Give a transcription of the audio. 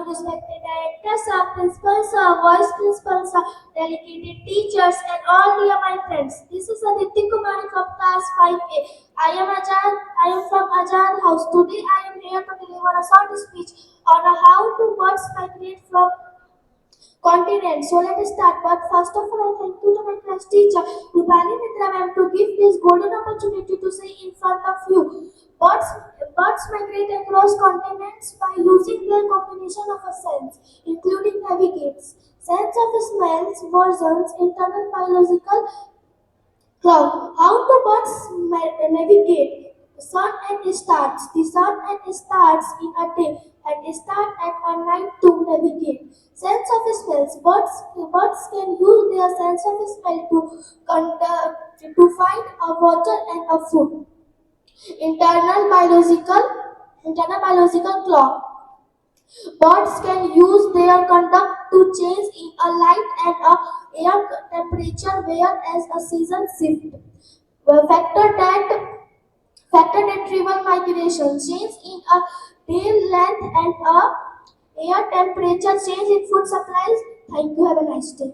to respected directors, principals, vice principals, delegated teachers, and all dear my friends. This is Aditi Kumari from class 5A. I am from Ajad House. Today I am here to deliver a short speech on how to birds migrate from continent. So let us start. But first of all, I thank you to my class teacher, Rupali Mitra ma'am, to give this golden opportunity to say in front of you. Birds, birds migrate across continents by using their combination of a sense, including navigates, sense of smells, versions, internal biological clock. How do birds navigate? The sun and stars. The sun and stars in a day and start at a night to navigate. Sense of smells. Birds can use their sense of smell to find a water and a food. Internal biological clock. Birds can use their conduct to change in a light and a air temperature whereas a season shift. A factor that trivial migration change in a day length and a air temperature change in food supplies. Thank you. Have a nice day.